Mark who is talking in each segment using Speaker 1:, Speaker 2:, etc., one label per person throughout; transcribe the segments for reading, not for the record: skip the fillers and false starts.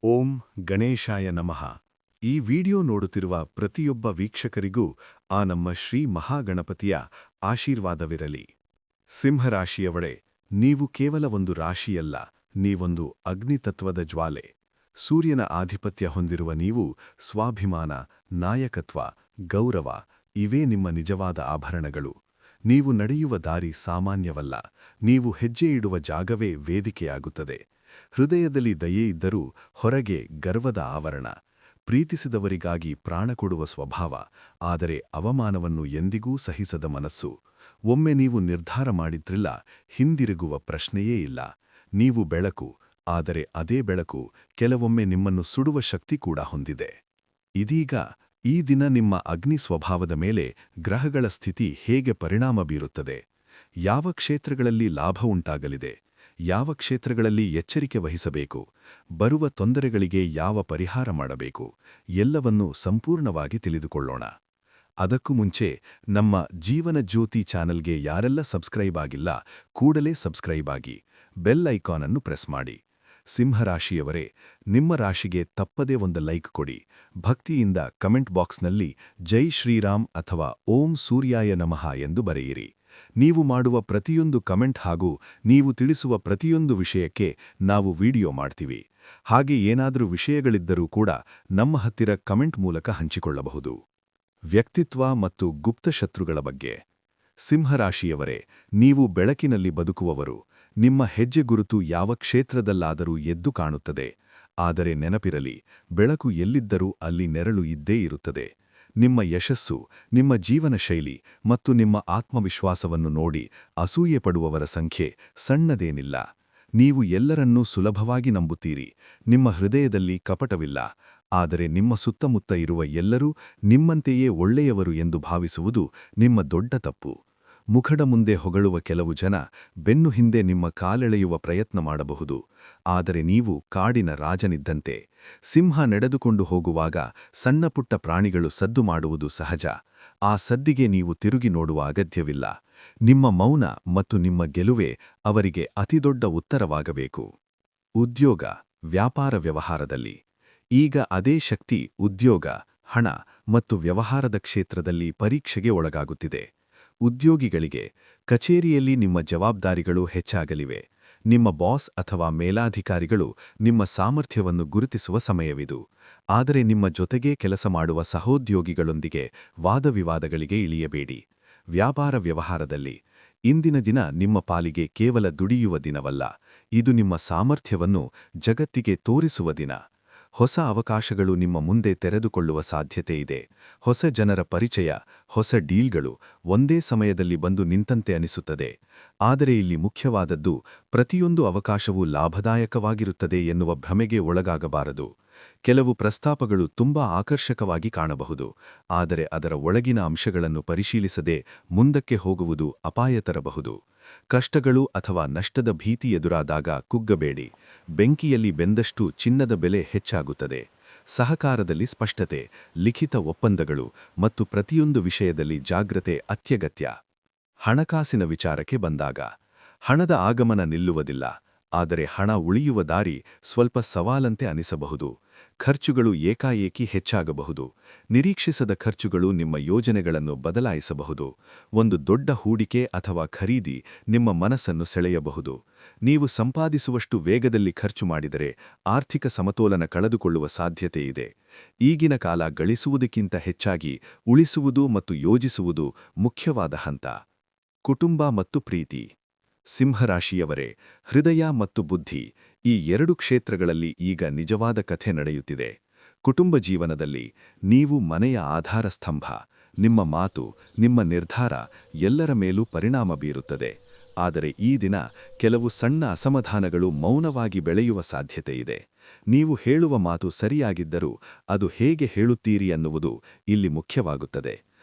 Speaker 1: ಓಂ ಗಣೇಶಾಯ ನಮಃ. ಈ ವಿಡಿಯೋ ನೋಡುತ್ತಿರುವ ಪ್ರತಿಯೊಬ್ಬ ವೀಕ್ಷಕರಿಗೂ ಆ ನಮ್ಮ ಶ್ರೀ ಮಹಾಗಣಪತಿಯ ಆಶೀರ್ವಾದವಿರಲಿ. ಸಿಂಹರಾಶಿಯವಳೆ, ನೀವು ಕೇವಲ ಒಂದು ರಾಶಿಯಲ್ಲ, ನೀವೊಂದು ಅಗ್ನಿತತ್ವದ ಜ್ವಾಲೆ. ಸೂರ್ಯನ ಆಧಿಪತ್ಯ ಹೊಂದಿರುವ ನೀವು ಸ್ವಾಭಿಮಾನ, ನಾಯಕತ್ವ, ಗೌರವ ಇವೇ ನಿಮ್ಮ ನಿಜವಾದ ಆಭರಣಗಳು. ನೀವು ನಡೆಯುವ ದಾರಿ ಸಾಮಾನ್ಯವಲ್ಲ, ನೀವು ಹೆಜ್ಜೆ ಇಡುವ ಜಾಗವೇ ವೇದಿಕೆಯಾಗುತ್ತದೆ. ಹೃದಯದಲ್ಲಿ ದಯೆ ಇದ್ದರೂ ಹೊರಗೆ ಗರ್ವದ ಆವರಣ. ಪ್ರೀತಿಸಿದವರಿಗಾಗಿ ಪ್ರಾಣ ಕೊಡುವ ಸ್ವಭಾವ, ಆದರೆ ಅವಮಾನವನ್ನು ಎಂದಿಗೂ ಸಹಿಸದ ಮನಸ್ಸು. ಒಮ್ಮೆ ನೀವು ನಿರ್ಧಾರ ಮಾಡಿದ್ರಿಲ್ಲ, ಹಿಂದಿರುಗುವ ಪ್ರಶ್ನೆಯೇ ಇಲ್ಲ. ನೀವು ಬೆಳಕು, ಆದರೆ ಅದೇ ಬೆಳಕು ಕೆಲವೊಮ್ಮೆ ನಿಮ್ಮನ್ನು ಸುಡುವ ಶಕ್ತಿ ಕೂಡ ಹೊಂದಿದೆ. ಇದೀಗ ಈ ದಿನ ನಿಮ್ಮ ಅಗ್ನಿ ಸ್ವಭಾವದ ಮೇಲೆ ಗ್ರಹಗಳ ಸ್ಥಿತಿ ಹೇಗೆ ಪರಿಣಾಮ ಬೀರುತ್ತದೆ, ಯಾವ ಕ್ಷೇತ್ರಗಳಲ್ಲಿ ಲಾಭ ಉಂಟಾಗಲಿದೆ, ಯಾವ ಕ್ಷೇತ್ರಗಳಲ್ಲಿ ಎಚ್ಚರಿಕೆ ವಹಿಸಬೇಕು, ಬರುವ ತೊಂದರೆಗಳಿಗೆ ಯಾವ ಪರಿಹಾರ ಮಾಡಬೇಕು, ಎಲ್ಲವನ್ನೂ ಸಂಪೂರ್ಣವಾಗಿ ತಿಳಿದುಕೊಳ್ಳೋಣ. ಅದಕ್ಕೂ ಮುಂಚೆ ನಮ್ಮ ಜೀವನ ಜ್ಯೋತಿ ಚಾನೆಲ್ಗೆ ಯಾರೆಲ್ಲ ಸಬ್ಸ್ಕ್ರೈಬ್ ಆಗಿಲ್ಲ, ಕೂಡಲೇ ಸಬ್ಸ್ಕ್ರೈಬ್ ಆಗಿ, ಬೆಲ್ ಐಕಾನ್ ಅನ್ನು ಪ್ರೆಸ್ ಮಾಡಿ. ಸಿಂಹರಾಶಿಯವರೇ, ನಿಮ್ಮ ರಾಶಿಗೆ ತಪ್ಪದೇ ಒಂದು ಲೈಕ್ ಕೊಡಿ. ಭಕ್ತಿಯಿಂದ ಕಮೆಂಟ್ ಬಾಕ್ಸ್ನಲ್ಲಿ ಜೈ ಶ್ರೀರಾಮ್ ಅಥವಾ ಓಂ ಸೂರ್ಯಾಯ ನಮಃ ಎಂದು ಬರೆಯಿರಿ. ನೀವು ಮಾಡುವ ಪ್ರತಿಯೊಂದು ಕಮೆಂಟ್ ಹಾಗೂ ನೀವು ತಿಳಿಸುವ ಪ್ರತಿಯೊಂದು ವಿಷಯಕ್ಕೆ ನಾವು ವಿಡಿಯೋ ಮಾಡ್ತೀವಿ. ಹಾಗೆ ಏನಾದರೂ ವಿಷಯಗಳಿದ್ದರೂ ಕೂಡ ನಮ್ಮ ಹತ್ತಿರ ಕಮೆಂಟ್ ಮೂಲಕ ಹಂಚಿಕೊಳ್ಳಬಹುದು. ವ್ಯಕ್ತಿತ್ವ ಮತ್ತು ಗುಪ್ತ ಶತ್ರುಗಳ ಬಗ್ಗೆ. ಸಿಂಹರಾಶಿಯವರೇ, ನೀವು ಬೆಳಕಿನಲ್ಲಿ ಬದುಕುವವರು. ನಿಮ್ಮ ಹೆಜ್ಜೆ ಗುರುತು ಯಾವ ಕ್ಷೇತ್ರದಲ್ಲಾದರೂ ಎದ್ದು ಕಾಣುತ್ತದೆ. ಆದರೆ ನೆನಪಿರಲಿ, ಬೆಳಕು ಎಲ್ಲಿದ್ದರೂ ಅಲ್ಲಿ ನೆರಳು ಇದ್ದೇ ಇರುತ್ತದೆ. ನಿಮ್ಮ ಯಶಸ್ಸು, ನಿಮ್ಮ ಜೀವನ ಶೈಲಿ ಮತ್ತು ನಿಮ್ಮ ಆತ್ಮವಿಶ್ವಾಸವನ್ನು ನೋಡಿ ಅಸೂಯೆ ಪಡುವವರ ಸಂಖ್ಯೆ ಸಣ್ಣದೇನಿಲ್ಲ. ನೀವು ಎಲ್ಲರನ್ನೂ ಸುಲಭವಾಗಿ ನಂಬುತ್ತೀರಿ. ನಿಮ್ಮ ಹೃದಯದಲ್ಲಿ ಕಪಟವಿಲ್ಲ. ಆದರೆ ನಿಮ್ಮ ಸುತ್ತಮುತ್ತ ಇರುವ ಎಲ್ಲರೂ ನಿಮ್ಮಂತೆಯೇ ಒಳ್ಳೆಯವರು ಎಂದು ಭಾವಿಸುವುದು ನಿಮ್ಮ ದೊಡ್ಡ ತಪ್ಪು. ಮುಖದ ಮುಂದೆ ಹೊಗಳುವ ಕೆಲವು ಜನ ಬೆನ್ನು ಹಿಂದೆ ನಿಮ್ಮ ಕಾಲೆಳೆಯುವ ಪ್ರಯತ್ನ ಮಾಡಬಹುದು. ಆದರೆ ನೀವು ಕಾಡಿನ ರಾಜನಿದ್ದಂತೆ. ಸಿಂಹ ನಡೆದುಕೊಂಡು ಹೋಗುವಾಗ ಸಣ್ಣಪುಟ್ಟ ಪ್ರಾಣಿಗಳು ಸದ್ದು ಮಾಡುವುದು ಸಹಜ. ಆ ಸದ್ದಿಗೆ ನೀವು ತಿರುಗಿ ನೋಡುವ ಅಗತ್ಯವಿಲ್ಲ. ನಿಮ್ಮ ಮೌನ ಮತ್ತು ನಿಮ್ಮ ಗೆಲುವೇ ಅವರಿಗೆ ಅತಿದೊಡ್ಡ ಉತ್ತರವಾಗಬೇಕು. ಉದ್ಯೋಗ, ವ್ಯಾಪಾರ ವ್ಯವಹಾರದಲ್ಲಿ. ಈಗ ಅದೇ ಶಕ್ತಿ ಉದ್ಯೋಗ, ಹಣ ಮತ್ತು ವ್ಯವಹಾರದ ಕ್ಷೇತ್ರದಲ್ಲಿ ಪರೀಕ್ಷೆಗೆ ಒಳಗಾಗುತ್ತಿದೆ. ಉದ್ಯೋಗಿಗಳಿಗೆ ಕಚೇರಿಯಲ್ಲಿ ನಿಮ್ಮ ಜವಾಬ್ದಾರಿಗಳು ಹೆಚ್ಚಾಗಲಿವೆ. ನಿಮ್ಮ ಬಾಸ್ ಅಥವಾ ಮೇಲಾಧಿಕಾರಿಗಳು ನಿಮ್ಮ ಸಾಮರ್ಥ್ಯವನ್ನು ಗುರುತಿಸುವ ಸಮಯವಿದು. ಆದರೆ ನಿಮ್ಮ ಜೊತೆಗೇ ಕೆಲಸ ಮಾಡುವ ಸಹೋದ್ಯೋಗಿಗಳೊಂದಿಗೆ ವಾದವಿವಾದಗಳಿಗೆ ಇಳಿಯಬೇಡಿ. ವ್ಯಾಪಾರ ವ್ಯವಹಾರದಲ್ಲಿ ಇಂದಿನ ದಿನ ನಿಮ್ಮ ಪಾಲಿಗೆ ಕೇವಲ ದುಡಿಯುವ ದಿನವಲ್ಲ, ಇದು ನಿಮ್ಮ ಸಾಮರ್ಥ್ಯವನ್ನು ಜಗತ್ತಿಗೆ ತೋರಿಸುವ ದಿನ. ಹೊಸ ಅವಕಾಶಗಳು ನಿಮ್ಮ ಮುಂದೆ ತೆರೆದುಕೊಳ್ಳುವ ಸಾಧ್ಯತೆ ಇದೆ. ಹೊಸ ಜನರ ಪರಿಚಯ, ಹೊಸ ಡೀಲ್ಗಳು ಒಂದೇ ಸಮಯದಲ್ಲಿ ಬಂದು ನಿಂತಂತೆ ಅನಿಸುತ್ತದೆ. ಆದರೆ ಇಲ್ಲಿ ಮುಖ್ಯವಾದದ್ದು, ಪ್ರತಿಯೊಂದು ಅವಕಾಶವೂ ಲಾಭದಾಯಕವಾಗಿರುತ್ತದೆ ಎನ್ನುವ ಭ್ರಮೆಗೆ ಒಳಗಾಗಬಾರದು. ಕೆಲವು ಪ್ರಸ್ತಾಪಗಳು ತುಂಬಾ ಆಕರ್ಷಕವಾಗಿ ಕಾಣಬಹುದು, ಆದರೆ ಅದರ ಒಳಗಿನ ಅಂಶಗಳನ್ನು ಪರಿಶೀಲಿಸದೆ ಮುಂದಕ್ಕೆ ಹೋಗುವುದು ಅಪಾಯ ತರಬಹುದು. ಕಷ್ಟಗಳು ಅಥವಾ ನಷ್ಟದ ಭೀತಿ ಎದುರಾದಾಗ ಕುಗ್ಗಬೇಡಿ. ಬೆಂಕಿಯಲ್ಲಿ ಬೆಂದಷ್ಟು ಚಿನ್ನದ ಬೆಲೆ ಹೆಚ್ಚಾಗುತ್ತದೆ. ಸಹಕಾರದಲ್ಲಿ ಸ್ಪಷ್ಟತೆ, ಲಿಖಿತ ಒಪ್ಪಂದಗಳು ಮತ್ತು ಪ್ರತಿಯೊಂದು ವಿಷಯದಲ್ಲಿ ಜಾಗ್ರತೆ ಅತ್ಯಗತ್ಯ. ಹಣಕಾಸಿನ ವಿಚಾರಕ್ಕೆ ಬಂದಾಗ, ಹಣದ ಆಗಮನ ನಿಲ್ಲುವುದಿಲ್ಲ. ಆದರೆ ಹಣ ಉಳಿಯುವ ದಾರಿ ಸ್ವಲ್ಪ ಸವಾಲಂತೆ ಅನಿಸಬಹುದು. ಖರ್ಚುಗಳು ಏಕಾಏಕಿ ಹೆಚ್ಚಾಗಬಹುದು. ನಿರೀಕ್ಷಿಸದ ಖರ್ಚುಗಳು ನಿಮ್ಮ ಯೋಜನೆಗಳನ್ನು ಬದಲಾಯಿಸಬಹುದು. ಒಂದು ದೊಡ್ಡ ಹೂಡಿಕೆ ಅಥವಾ ಖರೀದಿ ನಿಮ್ಮ ಮನಸ್ಸನ್ನು ಸೆಳೆಯಬಹುದು. ನೀವು ಸಂಪಾದಿಸುವಷ್ಟು ವೇಗದಲ್ಲಿ ಖರ್ಚು ಮಾಡಿದರೆ ಆರ್ಥಿಕ ಸಮತೋಲನ ಕಳೆದುಕೊಳ್ಳುವ ಸಾಧ್ಯತೆ ಇದೆ. ಈಗಿನ ಕಾಲ ಗಳಿಸುವುದಕ್ಕಿಂತ ಹೆಚ್ಚಾಗಿ ಉಳಿಸುವುದು ಮತ್ತು ಯೋಜಿಸುವುದು ಮುಖ್ಯವಾದ ಹಂತ. ಕುಟುಂಬ ಮತ್ತು ಪ್ರೀತಿ. ಸಿಂಹರಾಶಿಯವರೇ, ಹೃದಯ ಮತ್ತು ಬುದ್ಧಿ ಈ ಎರಡು ಕ್ಷೇತ್ರಗಳಲ್ಲಿ ಈಗ ನಿಜವಾದ ಕಥೆ ನಡೆಯುತ್ತಿದೆ. ಕುಟುಂಬ ಜೀವನದಲ್ಲಿ ನೀವು ಮನೆಯ ಆಧಾರ ಸ್ತಂಭ. ನಿಮ್ಮ ಮಾತು, ನಿಮ್ಮ ನಿರ್ಧಾರ ಎಲ್ಲರ ಮೇಲೂ ಪರಿಣಾಮ ಬೀರುತ್ತದೆ. ಆದರೆ ಈ ದಿನ ಕೆಲವು ಸಣ್ಣ ಅಸಮಾಧಾನಗಳು ಮೌನವಾಗಿ ಬೆಳೆಯುವ ಸಾಧ್ಯತೆ ಇದೆ. ನೀವು ಹೇಳುವ ಮಾತು ಸರಿಯಾಗಿದ್ದರೂ ಅದು ಹೇಗೆ ಹೇಳುತ್ತೀರಿ ಅನ್ನುವುದು ಇಲ್ಲಿ ಮುಖ್ಯವಾಗುತ್ತದೆ.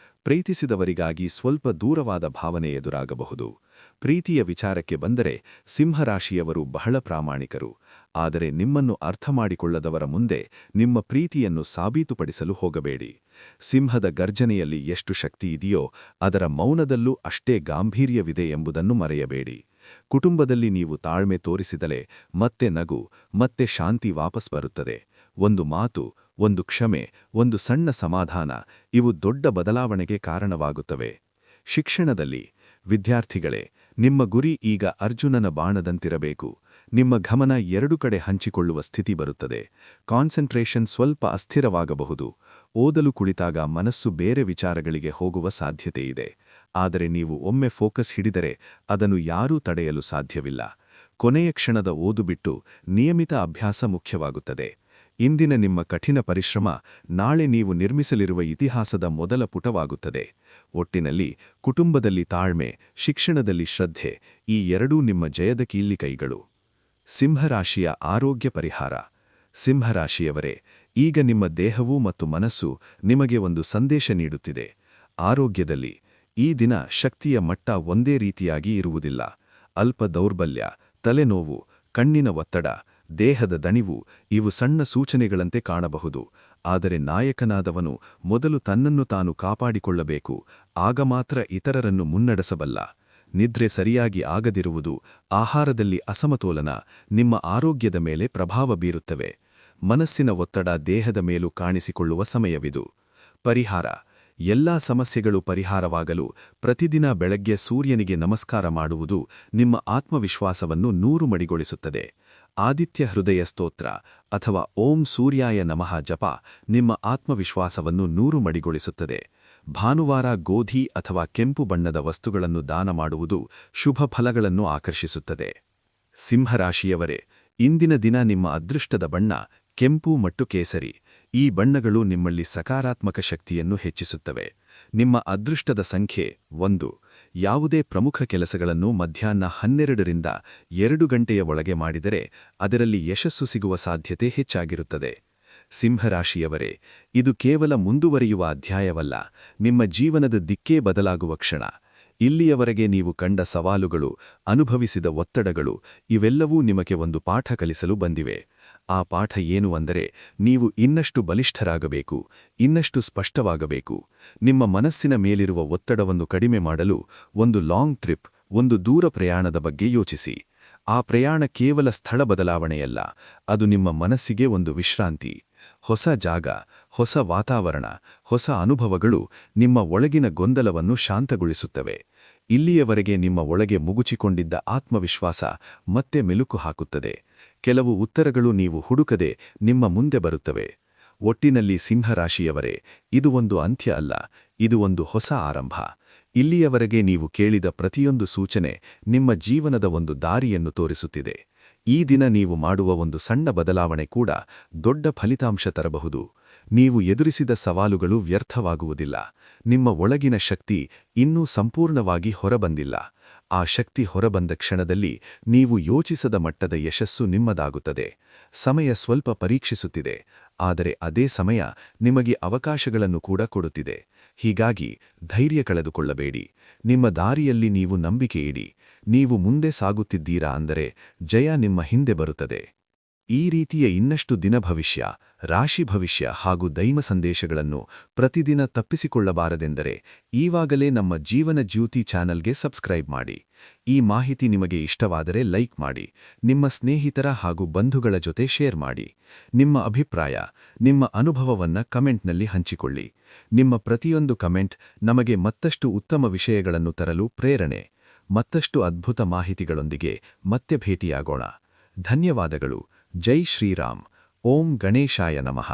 Speaker 1: ಪ್ರೀತಿಸಿದವರಿಗಾಗಿ ಸ್ವಲ್ಪ ದೂರವಾದ ಭಾವನೆ ಎದುರಾಗಬಹುದು. ಪ್ರೀತಿಯ ವಿಚಾರಕ್ಕೆ ಬಂದರೆ ಸಿಂಹರಾಶಿಯವರು ಬಹಳ ಪ್ರಾಮಾಣಿಕರು. ಆದರೆ ನಿಮ್ಮನ್ನು ಅರ್ಥಮಾಡಿಕೊಳ್ಳದವರ ಮುಂದೆ ನಿಮ್ಮ ಪ್ರೀತಿಯನ್ನು ಸಾಬೀತುಪಡಿಸಲು ಹೋಗಬೇಡಿ. ಸಿಂಹದ ಗರ್ಜನೆಯಲ್ಲಿ ಎಷ್ಟು ಶಕ್ತಿ ಇದೆಯೋ ಅದರ ಮೌನದಲ್ಲೂ ಅಷ್ಟೇ ಗಾಂಭೀರ್ಯವಿದೆ ಎಂಬುದನ್ನು ಮರೆಯಬೇಡಿ. ಕುಟುಂಬದಲ್ಲಿ ನೀವು ತಾಳ್ಮೆ ತೋರಿಸಿದಲೇ ಮತ್ತೆ ನಗು ಮತ್ತೆ ಶಾಂತಿ ವಾಪಸ್ ಬರುತ್ತದೆ. ಒಂದು ಮಾತು, ಒಂದು ಕ್ಷಮೆ, ಒಂದು ಸಣ್ಣ ಸಮಾಧಾನ ಇವು ದೊಡ್ಡ ಬದಲಾವಣೆಗೆ ಕಾರಣವಾಗುತ್ತವೆ. ಶಿಕ್ಷಣದಲ್ಲಿ ವಿದ್ಯಾರ್ಥಿಗಳೇ, ನಿಮ್ಮ ಗುರಿ ಈಗ ಅರ್ಜುನನ ಬಾಣದಂತಿರಬೇಕು. ನಿಮ್ಮ ಗಮನ ಎರಡು ಕಡೆ ಹಂಚಿಕೊಳ್ಳುವ ಸ್ಥಿತಿ ಬರುತ್ತದೆ. ಕಾನ್ಸಂಟ್ರೇಷನ್ ಸ್ವಲ್ಪ ಅಸ್ಥಿರವಾಗಬಹುದು. ಓದಲು ಕುಳಿತಾಗ ಮನಸ್ಸು ಬೇರೆ ವಿಚಾರಗಳಿಗೆ ಹೋಗುವ ಸಾಧ್ಯತೆಯಿದೆ. ಆದರೆ ನೀವು ಒಮ್ಮೆ ಫೋಕಸ್ ಹಿಡಿದರೆ ಅದನ್ನು ಯಾರೂ ತಡೆಯಲು ಸಾಧ್ಯವಿಲ್ಲ. ಕೊನೆಯ ಕ್ಷಣದ ಓದು ಬಿಟ್ಟು ನಿಯಮಿತ ಅಭ್ಯಾಸ ಮುಖ್ಯವಾಗುತ್ತದೆ. ಇಂದಿನ ನಿಮ್ಮ ಕಠಿಣ ಪರಿಶ್ರಮ ನಾಳೆ ನೀವು ನಿರ್ಮಿಸಲಿರುವ ಇತಿಹಾಸದ ಮೊದಲ ಪುಟವಾಗುತ್ತದೆ. ಒಟ್ಟಿನಲ್ಲಿ ಕುಟುಂಬದಲ್ಲಿ ತಾಳ್ಮೆ, ಶಿಕ್ಷಣದಲ್ಲಿ ಶ್ರದ್ಧೆ, ಈ ಎರಡೂ ನಿಮ್ಮ ಜಯದ ಕೀಲಿಕೈಗಳು. ಸಿಂಹರಾಶಿಯ ಆರೋಗ್ಯ ಪರಿಹಾರ. ಸಿಂಹರಾಶಿಯವರೇ, ಈಗ ನಿಮ್ಮ ದೇಹವೂ ಮತ್ತು ಮನಸ್ಸು ನಿಮಗೆ ಒಂದು ಸಂದೇಶ ನೀಡುತ್ತಿದೆ. ಆರೋಗ್ಯದಲ್ಲಿ ಈ ದಿನ ಶಕ್ತಿಯ ಮಟ್ಟ ಒಂದೇ ರೀತಿಯಾಗಿ ಇರುವುದಿಲ್ಲ. ಅಲ್ಪ ದೌರ್ಬಲ್ಯ, ತಲೆನೋವು, ಕಣ್ಣಿನ ಒತ್ತಡ, ದೇಹದ ದಣಿವು ಇವು ಸಣ್ಣ ಸೂಚನೆಗಳಂತೆ ಕಾಣಬಹುದು. ಆದರೆ ನಾಯಕನಾದವನು ಮೊದಲು ತನ್ನನ್ನು ತಾನು ಕಾಪಾಡಿಕೊಳ್ಳಬೇಕು. ಆಗ ಮಾತ್ರ ಇತರರನ್ನು ಮುನ್ನಡೆಸಬಲ್ಲ. ನಿದ್ರೆ ಸರಿಯಾಗಿ ಆಗದಿರುವುದು, ಆಹಾರದಲ್ಲಿ ಅಸಮತೋಲನ ನಿಮ್ಮ ಆರೋಗ್ಯದ ಮೇಲೆ ಪ್ರಭಾವ ಬೀರುತ್ತವೆ. ಮನಸ್ಸಿನ ಒತ್ತಡ ದೇಹದ ಮೇಲೂ ಕಾಣಿಸಿಕೊಳ್ಳುವ ಸಮಯವಿದು. ಪರಿಹಾರ. ಎಲ್ಲಾ ಸಮಸ್ಯೆಗಳು ಪರಿಹಾರವಾಗಲು ಪ್ರತಿದಿನ ಬೆಳಗ್ಗೆ ಸೂರ್ಯನಿಗೆ ನಮಸ್ಕಾರ ಮಾಡುವುದು ನಿಮ್ಮ ಆತ್ಮವಿಶ್ವಾಸವನ್ನು 100 ಮಡಿಗೊಳಿಸುತ್ತದೆ. ಆದಿತ್ಯ ಹೃದಯ ಸ್ತೋತ್ರ ಅಥವಾ ಓಂ ಸೂರ್ಯಾಯ ನಮಃ ಜಪ ನಿಮ್ಮ ಆತ್ಮವಿಶ್ವಾಸವನ್ನು 100 ಮಡಿಗೊಳಿಸುತ್ತದೆ. ಭಾನುವಾರ ಗೋಧಿ ಅಥವಾ ಕೆಂಪು ಬಣ್ಣದ ವಸ್ತುಗಳನ್ನು ದಾನ ಮಾಡುವುದು ಶುಭ ಫಲಗಳನ್ನು ಆಕರ್ಷಿಸುತ್ತದೆ. ಸಿಂಹರಾಶಿಯವರೇ, ಇಂದಿನ ದಿನ ನಿಮ್ಮ ಅದೃಷ್ಟದ ಬಣ್ಣ ಕೆಂಪು ಮತ್ತು ಕೇಸರಿ. ಈ ಬಣ್ಣಗಳು ನಿಮ್ಮಲ್ಲಿ ಸಕಾರಾತ್ಮಕ ಶಕ್ತಿಯನ್ನು ಹೆಚ್ಚಿಸುತ್ತವೆ. ನಿಮ್ಮ ಅದೃಷ್ಟದ ಸಂಖ್ಯೆ 1. ಯಾವುದೇ ಪ್ರಮುಖ ಕೆಲಸಗಳನ್ನು ಮಧ್ಯಾಹ್ನ 12ರಿಂದ 2 ಗಂಟೆಯ ಒಳಗೆ ಮಾಡಿದರೆ ಅದರಲ್ಲಿ ಯಶಸ್ಸು ಸಿಗುವ ಸಾಧ್ಯತೆ ಹೆಚ್ಚಾಗಿರುತ್ತದೆ. ಸಿಂಹರಾಶಿಯವರೇ, ಇದು ಕೇವಲ ಮುಂದುವರಿಯುವ ಅಧ್ಯಾಯವಲ್ಲ, ನಿಮ್ಮ ಜೀವನದ ದಿಕ್ಕೇ ಬದಲಾಗುವ ಕ್ಷಣ. ಇಲ್ಲಿಯವರೆಗೆ ನೀವು ಕಂಡ ಸವಾಲುಗಳು, ಅನುಭವಿಸಿದ ಒತ್ತಡಗಳು ಇವೆಲ್ಲವೂ ನಿಮಗೆ ಒಂದು ಪಾಠ ಕಲಿಸಲು ಬಂದಿವೆ. ಆ ಪಾಠ ಏನು ಅಂದರೆ, ನೀವು ಇನ್ನಷ್ಟು ಬಲಿಷ್ಠರಾಗಬೇಕು, ಇನ್ನಷ್ಟು ಸ್ಪಷ್ಟವಾಗಬೇಕು. ನಿಮ್ಮ ಮನಸ್ಸಿನ ಮೇಲಿರುವ ಒತ್ತಡವನ್ನು ಕಡಿಮೆ ಮಾಡಲು ಒಂದು ಲಾಂಗ್ ಟ್ರಿಪ್, ಒಂದು ದೂರ ಪ್ರಯಾಣದ ಬಗ್ಗೆ ಯೋಚಿಸಿ. ಆ ಪ್ರಯಾಣ ಕೇವಲ ಸ್ಥಳ ಬದಲಾವಣೆಯಲ್ಲ, ಅದು ನಿಮ್ಮ ಮನಸ್ಸಿಗೆ ಒಂದು ವಿಶ್ರಾಂತಿ. ಹೊಸ ಜಾಗ, ಹೊಸ ವಾತಾವರಣ, ಹೊಸ ಅನುಭವಗಳು ನಿಮ್ಮ ಒಳಗಿನ ಗೊಂದಲವನ್ನು ಶಾಂತಗೊಳಿಸುತ್ತವೆ. ಇಲ್ಲಿಯವರೆಗೆ ನಿಮ್ಮ ಒಳಗೆ ಮುಗುಚಿಕೊಂಡಿದ್ದ ಆತ್ಮವಿಶ್ವಾಸ ಮತ್ತೆ ಮೆಲುಕು ಹಾಕುತ್ತದೆ. ಕೆಲವು ಉತ್ತರಗಳು ನೀವು ಹುಡುಕದೆ ನಿಮ್ಮ ಮುಂದೆ ಬರುತ್ತವೆ. ಒಟ್ಟಿನಲ್ಲಿ ಸಿಂಹರಾಶಿಯವರೇ, ಇದು ಒಂದು ಅಂತ್ಯ ಅಲ್ಲ, ಇದು ಒಂದು ಹೊಸ ಆರಂಭ. ಇಲ್ಲಿಯವರೆಗೆ ನೀವು ಕೇಳಿದ ಪ್ರತಿಯೊಂದು ಸೂಚನೆ ನಿಮ್ಮ ಜೀವನದ ಒಂದು ದಾರಿಯನ್ನು ತೋರಿಸುತ್ತಿದೆ. ಈ ದಿನ ನೀವು ಮಾಡುವ ಒಂದು ಸಣ್ಣ ಬದಲಾವಣೆ ಕೂಡ ದೊಡ್ಡ ಫಲಿತಾಂಶ ತರಬಹುದು. ನೀವು ಎದುರಿಸಿದ ಸವಾಲುಗಳು ವ್ಯರ್ಥವಾಗುವುದಿಲ್ಲ. ನಿಮ್ಮ ಒಳಗಿನ ಶಕ್ತಿ ಇನ್ನೂ ಸಂಪೂರ್ಣವಾಗಿ ಹೊರಬಂದಿಲ್ಲ. ಆ ಶಕ್ತಿ ಹೊರಬಂದ ಕ್ಷಣದಲ್ಲಿ ನೀವು ಯೋಚಿಸದ ಮಟ್ಟದ ಯಶಸ್ಸು ನಿಮ್ಮದಾಗುತ್ತದೆ. ಸಮಯ ಸ್ವಲ್ಪ ಪರೀಕ್ಷಿಸುತ್ತಿದೆ, ಆದರೆ ಅದೇ ಸಮಯ ನಿಮಗೆ ಅವಕಾಶಗಳನ್ನು ಕೂಡ ಕೊಡುತ್ತಿದೆ. ಹೀಗಾಗಿ ಧೈರ್ಯ ಕಳೆದುಕೊಳ್ಳಬೇಡಿ. ನಿಮ್ಮ ದಾರಿಯಲ್ಲಿ ನೀವು ನಂಬಿಕೆ ಇಡಿ. ನೀವು ಮುಂದೆ ಸಾಗುತ್ತಿದ್ದೀರಾ ಅಂದರೆ ಜಯ ನಿಮ್ಮ ಹಿಂದೆ ಬರುತ್ತದೆ. ಈ ರೀತಿಯ ಇನ್ನಷ್ಟು ದಿನ ಭವಿಷ್ಯ, ರಾಶಿ ಭವಿಷ್ಯ ಹಾಗೂ ದೈವ ಸಂದೇಶಗಳನ್ನು ಪ್ರತಿದಿನ ತಪ್ಪಿಸಿಕೊಳ್ಳಬಾರದೆಂದರೆ ಈವಾಗಲೇ ನಮ್ಮ ಜೀವನ ಜ್ಯೋತಿ ಚಾನಲ್ಗೆ ಸಬ್ಸ್ಕ್ರೈಬ್ ಮಾಡಿ. ಈ ಮಾಹಿತಿ ನಿಮಗೆ ಇಷ್ಟವಾದರೆ ಲೈಕ್ ಮಾಡಿ, ನಿಮ್ಮ ಸ್ನೇಹಿತರ ಹಾಗೂ ಬಂಧುಗಳ ಜೊತೆ ಶೇರ್ ಮಾಡಿ. ನಿಮ್ಮ ಅಭಿಪ್ರಾಯ, ನಿಮ್ಮ ಅನುಭವವನ್ನು ಕಮೆಂಟ್ನಲ್ಲಿ ಹಂಚಿಕೊಳ್ಳಿ. ನಿಮ್ಮ ಪ್ರತಿಯೊಂದು ಕಮೆಂಟ್ ನಮಗೆ ಮತ್ತಷ್ಟು ಉತ್ತಮ ವಿಷಯಗಳನ್ನು ತರಲು ಪ್ರೇರಣೆ. ಮತ್ತಷ್ಟು ಅದ್ಭುತ ಮಾಹಿತಿಗಳೊಂದಿಗೆ ಮತ್ತೆ ಭೇಟಿಯಾಗೋಣ. ಧನ್ಯವಾದಗಳು. ಜೈ ಶ್ರೀರಾಮ್. ಓಂ ಗಣೇಶಾಯ ನಮಃ.